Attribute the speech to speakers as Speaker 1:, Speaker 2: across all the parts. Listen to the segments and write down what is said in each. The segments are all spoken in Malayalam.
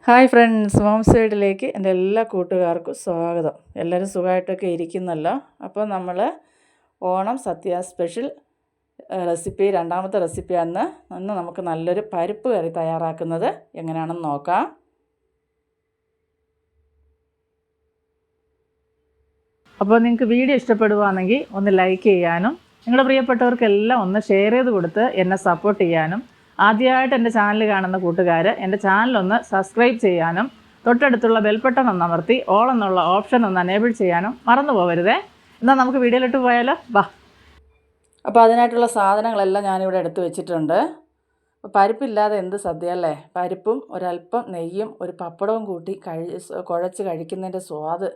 Speaker 1: ഹായ് ഫ്രണ്ട്സ്, ഹോം സൈഡിലേക്ക് എൻ്റെ എല്ലാ കൂട്ടുകാർക്കും സ്വാഗതം. എല്ലാവരും സുഖമായിട്ടൊക്കെ ഇരിക്കുന്നല്ലോ. അപ്പോൾ നമ്മൾ ഓണം സദ്യ സ്പെഷ്യൽ റെസിപ്പി, രണ്ടാമത്തെ റെസിപ്പിയാണ്. ഇന്ന് നമുക്ക് നല്ലൊരു പരിപ്പ് കറി തയ്യാറാക്കുന്നത് എങ്ങനെയാണെന്ന് നോക്കാം. അപ്പോൾ നിങ്ങൾക്ക് വീഡിയോ ഇഷ്ടപ്പെടുകയാണെങ്കിൽ ഒന്ന് ലൈക്ക് ചെയ്യാനും നിങ്ങളുടെ പ്രിയപ്പെട്ടവർക്കെല്ലാം ഒന്ന് ഷെയർ ചെയ്ത് കൊടുത്ത് എന്നെ സപ്പോർട്ട് ചെയ്യാനും, ആദ്യമായിട്ട് എൻ്റെ ചാനൽ കാണുന്ന കൂട്ടുകാർ എൻ്റെ ചാനലൊന്ന് സബ്സ്ക്രൈബ് ചെയ്യാനും, തൊട്ടടുത്തുള്ള ബെൽ ബട്ടൺ ഒന്ന് അമർത്തി ഓൾ എന്നുള്ള ഓപ്ഷൻ ഒന്ന് എനേബിൾ ചെയ്യാനും മറന്നു പോകരുതേ. എന്നാൽ നമുക്ക് വീഡിയോയിലിട്ട് പോയാലോ, വാ. അപ്പോൾ അതിനായിട്ടുള്ള സാധനങ്ങളെല്ലാം ഞാനിവിടെ എടുത്ത് വെച്ചിട്ടുണ്ട്. പരിപ്പില്ലാതെ എന്ത് സദ്യ അല്ലേ? പരിപ്പും ഒരല്പം നെയ്യും ഒരു പപ്പടവും കൂട്ടി കുഴച്ച് കഴിക്കുന്നതിൻ്റെ സ്വാദ്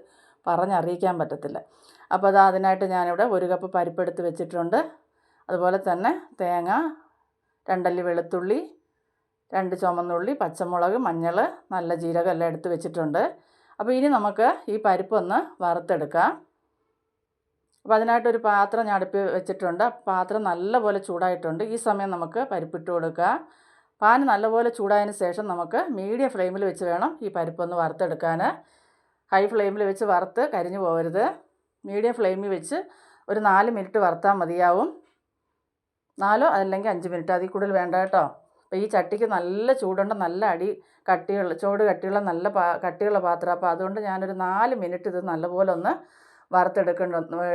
Speaker 1: പറഞ്ഞറിയിക്കാൻ പറ്റത്തില്ല. അപ്പോൾ അതിനായിട്ട് ഞാനിവിടെ 1 കപ്പ് പരിപ്പെടുത്ത് വെച്ചിട്ടുണ്ട്. അതുപോലെ തന്നെ തേങ്ങ, 2 അല്ലി വെളുത്തുള്ളി, 2 ചുമന്നുള്ളി, പച്ചമുളക്, മഞ്ഞൾ, നല്ല ജീരകം എല്ലാം എടുത്ത് വെച്ചിട്ടുണ്ട്. അപ്പോൾ ഇനി നമുക്ക് ഈ പരിപ്പൊന്ന് വറുത്തെടുക്കാം. അപ്പോൾ അതിനായിട്ടൊരു പാത്രം ഞാൻ അടുപ്പിൽ വെച്ചിട്ടുണ്ട്. പാത്രം നല്ലപോലെ ചൂടായിട്ടുണ്ട്. ഈ സമയം നമുക്ക് പരിപ്പിട്ട് കൊടുക്കുക. പാൻ നല്ലപോലെ ചൂടായതിന് ശേഷം നമുക്ക് മീഡിയം ഫ്ലെയിമിൽ വെച്ച് വേണം ഈ പരിപ്പൊന്ന് വറുത്തെടുക്കാൻ. ഹൈ ഫ്ലെയിമിൽ വെച്ച് വറുത്ത് കരിഞ്ഞു പോകരുത്. മീഡിയം ഫ്ലെയിമിൽ വെച്ച് ഒരു 4 മിനിറ്റ് വറുത്താൽ മതിയാവും. 4 അല്ലെങ്കിൽ 5 മിനിറ്റ്, അതിൽ കൂടുതൽ വേണ്ട കേട്ടോ. അപ്പോൾ ഈ ചട്ടിക്ക് നല്ല ചൂടുണ്ട്, നല്ല കട്ടിയുള്ള നല്ല കട്ടിയുള്ള പാത്രം. അപ്പോൾ അതുകൊണ്ട് ഞാനൊരു 4 മിനിറ്റ് ഇത് നല്ലപോലെ ഒന്ന്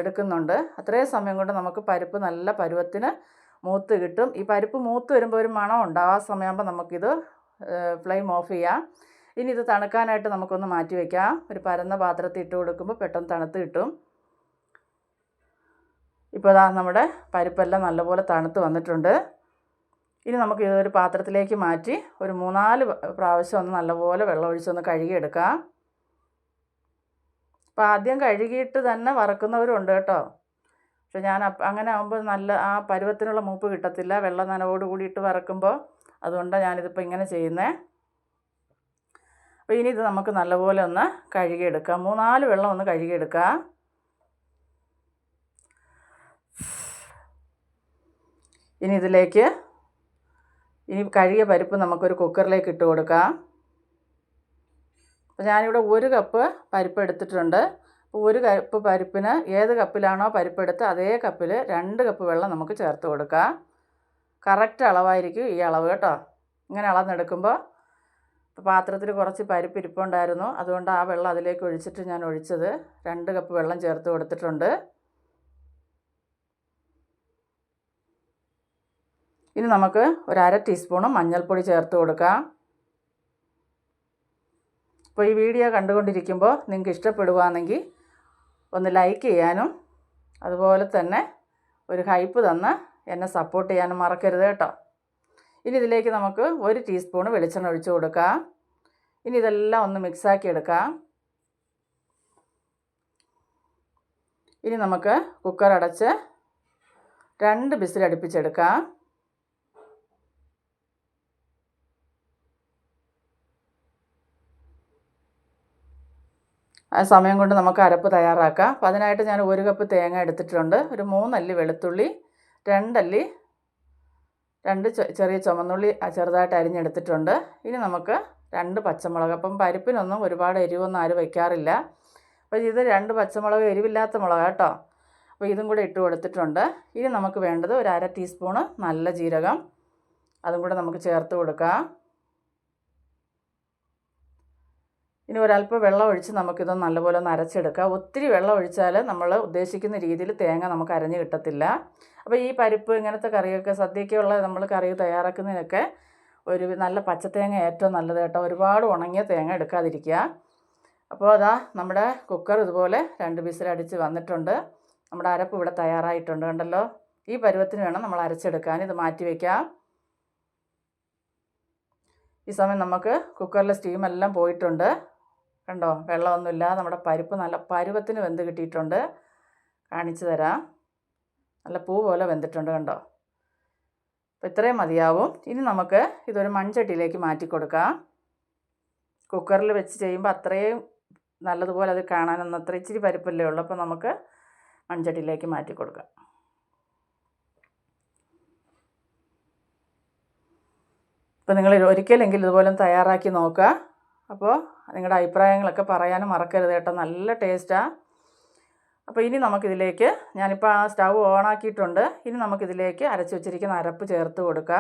Speaker 1: എടുക്കുന്നുണ്ട്. അത്രയും സമയം കൊണ്ട് നമുക്ക് പരിപ്പ് നല്ല പരുവത്തിന് മൂത്ത് കിട്ടും. ഈ പരിപ്പ് മൂത്ത് വരുമ്പോൾ ഒരു മണമുണ്ട്. ആ സമയമാകുമ്പോൾ നമുക്കിത് ഫ്ലെയിം ഓഫ് ചെയ്യാം. ഇനി ഇത് തണുക്കാനായിട്ട് നമുക്കൊന്ന് മാറ്റി വയ്ക്കാം. ഒരു പരന്ന പാത്രത്തിൽ ഇട്ട് കൊടുക്കുമ്പോൾ പെട്ടെന്ന് തണുത്ത് കിട്ടും. ഇപ്പോൾ നമ്മുടെ പരിപ്പെല്ലാം നല്ലപോലെ തണുത്ത് വന്നിട്ടുണ്ട്. ഇനി നമുക്ക് ഇതൊരു പാത്രത്തിലേക്ക് മാറ്റി ഒരു 3-4 പ്രാവശ്യം ഒന്ന് നല്ലപോലെ വെള്ളം ഒഴിച്ചൊന്ന് കഴുകിയെടുക്കാം. അപ്പോൾ ആദ്യം കഴുകിയിട്ട് തന്നെ വറക്കുന്നവരുണ്ട് കേട്ടോ. പക്ഷെ ഞാൻ അങ്ങനെ ആകുമ്പോൾ നല്ല ആ പരുവത്തിനുള്ള മൂപ്പ് കിട്ടത്തില്ല, വെള്ളം നനവോട് കൂടിയിട്ട് വറക്കുമ്പോൾ. അതുകൊണ്ടാണ് ഞാനിതിപ്പോൾ ഇങ്ങനെ ചെയ്യുന്നത്. അപ്പോൾ ഇനി ഇത് നമുക്ക് നല്ലപോലെ ഒന്ന് കഴുകിയെടുക്കാം. 3-4 വെള്ളം ഒന്ന് കഴുകിയെടുക്കാം. ഇനി ഇതിലേക്ക് കഴുകിയ പരിപ്പ് നമുക്കൊരു കുക്കറിലേക്ക് ഇട്ട് കൊടുക്കാം. അപ്പോൾ ഞാനിവിടെ 1 കപ്പ് പരിപ്പ് എടുത്തിട്ടുണ്ട്. അപ്പോൾ 1 കപ്പ് പരിപ്പിന് ഏത് കപ്പിലാണോ പരിപ്പെടുത്ത് അതേ കപ്പിൽ 2 കപ്പ് വെള്ളം നമുക്ക് ചേർത്ത് കൊടുക്കാം. കറക്റ്റ് അളവായിരിക്കും ഈ അളവ് കേട്ടോ. ഇങ്ങനെ അളന്നെടുക്കുമ്പോൾ പാത്രത്തിൽ കുറച്ച് പരിപ്പ് ഇരിപ്പുണ്ടായിരുന്നു, അതുകൊണ്ട് ആ വെള്ളം അതിലേക്ക് ഒഴിച്ചിട്ട് ഞാൻ ഒഴിച്ചത് 2 കപ്പ് വെള്ളം ചേർത്ത് കൊടുത്തിട്ടുണ്ട്. ഇനി നമുക്ക് ഒരു 1/2 ടീസ്പൂണ് മഞ്ഞൾപ്പൊടി ചേർത്ത് കൊടുക്കാം. അപ്പോൾ ഈ വീഡിയോ കണ്ടുകൊണ്ടിരിക്കുമ്പോൾ നിങ്ങൾക്ക് ഇഷ്ടപ്പെടുകയാണെങ്കിൽ ഒന്ന് ലൈക്ക് ചെയ്യാനും അതുപോലെ തന്നെ ഒരു ഹൈപ്പ് തന്ന് എന്നെ സപ്പോർട്ട് ചെയ്യാനും മറക്കരുത് കേട്ടോ. ഇനി ഇതിലേക്ക് നമുക്ക് 1 ടീസ്പൂണ് വെളിച്ചെണ്ണ ഒഴിച്ച് കൊടുക്കാം. ഇനി ഇതെല്ലാം ഒന്ന് മിക്സാക്കി എടുക്കാം. ഇനി നമുക്ക് കുക്കർ അടച്ച് 2 വിസിൽ അടുപ്പിച്ചെടുക്കാം. ആ സമയം കൊണ്ട് നമുക്ക് അരപ്പ് തയ്യാറാക്കാം. അപ്പോൾ അതിനായിട്ട് ഞാൻ 1 കപ്പ് തേങ്ങ എടുത്തിട്ടുണ്ട്. ഒരു 3 അല്ലി വെളുത്തുള്ളി, 2 ചെറിയ ചുമന്നുള്ളി ചെറുതായിട്ട് അരിഞ്ഞെടുത്തിട്ടുണ്ട്. ഇനി നമുക്ക് 2 പച്ചമുളക്. അപ്പം പരിപ്പിനൊന്നും ഒരുപാട് എരിവൊന്നും ആരും വയ്ക്കാറില്ല. അപ്പോൾ ഇത് 2 പച്ചമുളക്, എരിവില്ലാത്ത മുളക് കേട്ടോ. അപ്പോൾ ഇതും കൂടെ ഇട്ട് കൊടുത്തിട്ടുണ്ട്. ഇനി നമുക്ക് വേണ്ടത് ഒരു 1/2 ടീസ്പൂണ് നല്ല ജീരകം, അതും കൂടെ നമുക്ക് ചേർത്ത് കൊടുക്കാം. ഇനി ഒരല്പം വെള്ളം ഒഴിച്ച് നമുക്കിത് നല്ലപോലെ ഒന്ന് അരച്ചെടുക്കാം. ഒത്തിരി വെള്ളം ഒഴിച്ചാൽ നമ്മൾ ഉദ്ദേശിക്കുന്ന രീതിയിൽ തേങ്ങ നമുക്ക് അരഞ്ഞ് കിട്ടത്തില്ല. അപ്പോൾ ഈ പരിപ്പ് ഇങ്ങനത്തെ കറിയൊക്കെ സദ്യക്കുള്ള നമ്മൾ കറി തയ്യാറാക്കുന്നതിനൊക്കെ ഒരു നല്ല പച്ചത്തേങ്ങ ഏറ്റവും നല്ലത് കേട്ടോ. ഒരുപാട് ഉണങ്ങിയ തേങ്ങ എടുക്കാതിരിക്കുക. അപ്പോൾ നമ്മുടെ കുക്കർ ഇതുപോലെ 2 വിസിലടിച്ച് വന്നിട്ടുണ്ട്. നമ്മുടെ അരപ്പ് ഇവിടെ തയ്യാറായിട്ടുണ്ട് കണ്ടല്ലോ. ഈ പരുവത്തിന് വേണം നമ്മൾ അരച്ചെടുക്കാൻ. ഇത് മാറ്റി വയ്ക്കാം. ഈ സമയം നമുക്ക് കുക്കറിലെ സ്റ്റീമെല്ലാം പോയിട്ടുണ്ട് കണ്ടോ. വെള്ളമൊന്നുമില്ല. നമ്മുടെ പരിപ്പ് നല്ല പരുവത്തിന് വെന്ത് കിട്ടിയിട്ടുണ്ട്. കാണിച്ചു തരാം. നല്ല പൂ പോലെ വെന്തിട്ടുണ്ട് കണ്ടോ. അപ്പോൾ ഇത്രയും മതിയാവും. ഇനി നമുക്ക് ഇതൊരു മൺചട്ടിയിലേക്ക് മാറ്റി കൊടുക്കാം. കുക്കറിൽ വെച്ച് ചെയ്യുമ്പോൾ അത്രയും നല്ലതുപോലെ അത് കാണാനൊന്നും അത്ര ഇച്ചിരി പരിപ്പല്ലേ ഉള്ളൂ. അപ്പോൾ നമുക്ക് മൺചട്ടിയിലേക്ക് മാറ്റി കൊടുക്കാം. അപ്പോൾ നിങ്ങൾ ഒരിക്കലെങ്കിലും ഇതുപോലെ തയ്യാറാക്കി നോക്കുക. അപ്പോൾ നിങ്ങളുടെ അഭിപ്രായങ്ങളൊക്കെ പറയാനും മറക്കരുത് കേട്ടോ. നല്ല ടേസ്റ്റാണ്. അപ്പോൾ ഇനി നമുക്കിതിലേക്ക് ഞാനിപ്പോൾ ആ സ്റ്റൗ ഓണാക്കിയിട്ടുണ്ട്. ഇനി നമുക്കിതിലേക്ക് അരച്ച് വെച്ചിരിക്കുന്ന അരപ്പ് ചേർത്ത് കൊടുക്കുക.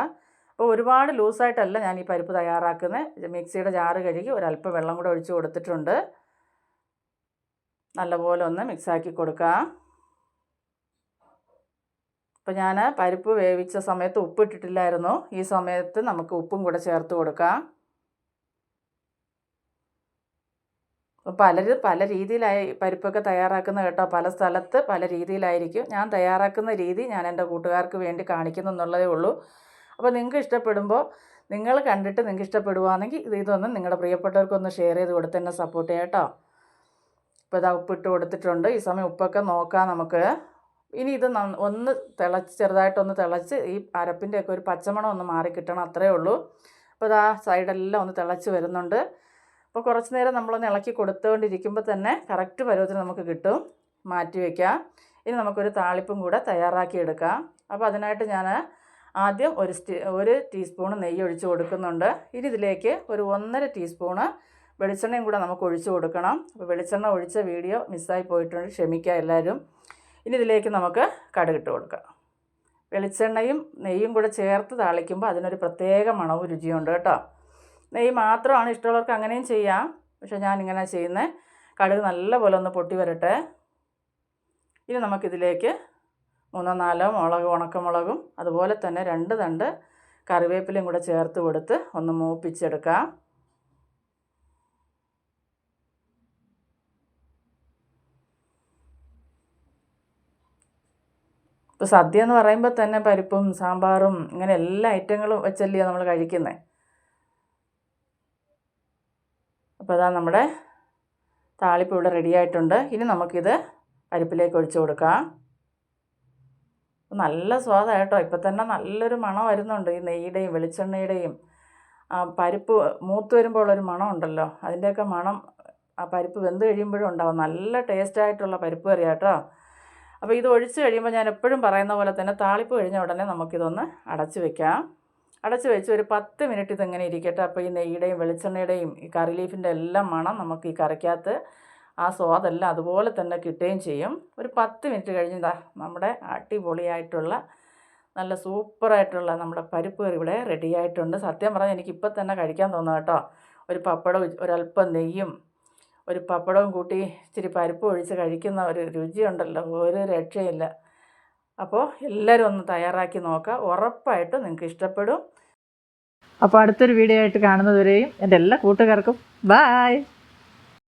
Speaker 1: അപ്പോൾ ഒരുപാട് ലൂസായിട്ടല്ല ഞാൻ ഈ പരിപ്പ് തയ്യാറാക്കുന്നത്. മിക്സിയുടെ ജാറ് കഴുകി ഒരല്പം വെള്ളം കൂടെ ഒഴിച്ച് കൊടുത്തിട്ടുണ്ട്. നല്ലപോലെ ഒന്ന് മിക്സാക്കി കൊടുക്കുക. അപ്പോൾ ഞാൻ പരിപ്പ് വേവിച്ച സമയത്ത് ഉപ്പിട്ടിട്ടില്ലായിരുന്നു. ഈ സമയത്ത് നമുക്ക് ഉപ്പും കൂടെ ചേർത്ത് കൊടുക്കാം. അപ്പോൾ പലരും പല രീതിയിലായി പരിപ്പൊക്കെ തയ്യാറാക്കുന്ന കേട്ടോ. പല സ്ഥലത്ത് പല രീതിയിലായിരിക്കും. ഞാൻ തയ്യാറാക്കുന്ന രീതി ഞാൻ എൻ്റെ കൂട്ടുകാർക്ക് വേണ്ടി കാണിക്കുന്നു എന്നുള്ളതേ ഉള്ളൂ. അപ്പോൾ നിങ്ങൾക്ക് ഇഷ്ടപ്പെടുമ്പോൾ നിങ്ങൾ കണ്ടിട്ട് നിങ്ങൾക്ക് ഇഷ്ടപ്പെടുവാണെങ്കിൽ ഇതൊന്ന് നിങ്ങളുടെ പ്രിയപ്പെട്ടവർക്കൊന്ന് ഷെയർ ചെയ്ത് കൊടുത്ത് എന്നെ സപ്പോർട്ട് ചെയ്യാം കേട്ടോ. ഇപ്പോൾ ഇതാ ഉപ്പിട്ട് കൊടുത്തിട്ടുണ്ട്. ഈ സമയം ഉപ്പൊക്കെ നോക്കാം നമുക്ക്. ഇനി ഇത് ഒന്ന് ചെറുതായിട്ടൊന്ന് തിളച്ച് ഈ അരപ്പിൻ്റെയൊക്കെ ഒരു പച്ചമണം ഒന്ന് മാറിക്കിട്ടണം, അത്രയേ ഉള്ളൂ. അപ്പോൾ ഇതാ സൈഡെല്ലാം ഒന്ന് തിളച്ച് വരുന്നുണ്ട്. അപ്പോൾ കുറച്ച് നേരം നമ്മളൊന്ന് ഇളക്കി കൊടുത്തുകൊണ്ടിരിക്കുമ്പോൾ തന്നെ കറക്റ്റ് പരുവത്തിന് നമുക്ക് കിട്ടും. മാറ്റി വയ്ക്കാം. ഇനി നമുക്കൊരു താളിപ്പും കൂടെ തയ്യാറാക്കി എടുക്കാം. അപ്പോൾ അതിനായിട്ട് ഞാൻ ആദ്യം ഒരു ടീസ്പൂൺ നെയ്യ് ഒഴിച്ച് കൊടുക്കുന്നുണ്ട്. ഇനി ഇതിലേക്ക് ഒരു 1.5 ടീസ്പൂണ് വെളിച്ചെണ്ണയും കൂടെ നമുക്ക് ഒഴിച്ച് കൊടുക്കണം. അപ്പോൾ വെളിച്ചെണ്ണ ഒഴിച്ച വീഡിയോ മിസ്സായി പോയിട്ടുണ്ട്, ക്ഷമിക്കുക എല്ലാവരും. ഇനി ഇതിലേക്ക് നമുക്ക് കടുകിട്ട് കൊടുക്കാം. വെളിച്ചെണ്ണയും നെയ്യും കൂടെ ചേർത്ത് താളിക്കുമ്പോൾ അതിനൊരു പ്രത്യേക മണവും രുചിയുണ്ട് കേട്ടോ. നെയ്യ് മാത്രമാണ് ഇഷ്ടമുള്ളവർക്ക് അങ്ങനെയും ചെയ്യാം. പക്ഷേ ഞാനിങ്ങനെ ചെയ്യുന്നത്. കടുക് നല്ലപോലെ ഒന്ന് പൊട്ടി വരട്ടെ. ഇനി നമുക്കിതിലേക്ക് 3-4 ഉണക്കമുളകും അതുപോലെ തന്നെ 2 തണ്ട് കറിവേപ്പിലയും കൂടെ ചേർത്ത് കൊടുത്ത് ഒന്ന് മൂപ്പിച്ചെടുക്കാം. ഇപ്പോൾ സദ്യ എന്ന് പറയുമ്പോൾ തന്നെ പരിപ്പും സാമ്പാറും ഇങ്ങനെ എല്ലാ ഐറ്റങ്ങളും വെച്ചല്ലേ നമ്മൾ കഴിക്കുന്നത്. അപ്പോൾ അതാ നമ്മുടെ താളിപ്പ് ഇവിടെ റെഡി ആയിട്ടുണ്ട്. ഇനി നമുക്കിത് പരിപ്പിലേക്ക് ഒഴിച്ചു കൊടുക്കാം. നല്ല സ്വാദായിട്ടോ. ഇപ്പോൾ തന്നെ നല്ലൊരു മണം വരുന്നുണ്ട്. ഈ നെയ്യുടെയും വെളിച്ചെണ്ണയുടെയും പരിപ്പ് മൂത്ത് വരുമ്പോൾ ഉള്ളൊരു മണം ഉണ്ടല്ലോ, അതിൻ്റെയൊക്കെ മണം ആ പരിപ്പ് വെന്ത് കഴിയുമ്പോഴും ഉണ്ടാവും. നല്ല ടേസ്റ്റായിട്ടുള്ള പരിപ്പ് കറി കേട്ടോ. അപ്പോൾ ഇത് ഒഴിച്ച് കഴിയുമ്പോൾ ഞാൻ എപ്പോഴും പറയുന്ന പോലെ തന്നെ താളിപ്പ് കഴിഞ്ഞ ഉടനെ നമുക്കിതൊന്ന് അടച്ച് വെക്കാം. അടച്ച് വെച്ച് ഒരു 10 മിനിറ്റ് ഇതെങ്ങനെ ഇരിക്കട്ടെ. അപ്പോൾ ഈ നെയ്യുടെയും വെളിച്ചെണ്ണയുടെയും ഈ കറി ലീഫിൻ്റെ എല്ലാം മണം നമുക്ക് ഈ കറിക്കകത്ത് ആ സ്വാദെല്ലാം അതുപോലെ തന്നെ കിട്ടുകയും ചെയ്യും. ഒരു 10 മിനിറ്റ് കഴിഞ്ഞതാ നമ്മുടെ അടിപൊളിയായിട്ടുള്ള നല്ല സൂപ്പറായിട്ടുള്ള നമ്മുടെ പരിപ്പ് കറി ഇവിടെ റെഡി ആയിട്ടുണ്ട്. സത്യം പറഞ്ഞാൽ എനിക്കിപ്പോൾ തന്നെ കഴിക്കാൻ തോന്നുന്നു കേട്ടോ. ഒരു പപ്പടവും ഒരല്പം നെയ്യും ഒരു പപ്പടവും കൂട്ടി ഇച്ചിരി പരിപ്പ് ഒഴിച്ച് കഴിക്കുന്ന ഒരു രുചിയുണ്ടല്ലോ, ഒരു രക്ഷയില്ല. അപ്പോൾ എല്ലാവരും ഒന്ന് തയ്യാറാക്കി നോക്കുക, ഉറപ്പായിട്ട് നിങ്ങൾക്ക് ഇഷ്ടപ്പെടും. അപ്പോൾ അടുത്തൊരു വീഡിയോ ആയിട്ട് കാണുന്നതുവരെയും എൻ്റെ എല്ലാ കൂട്ടുകാർക്കും ബായ്.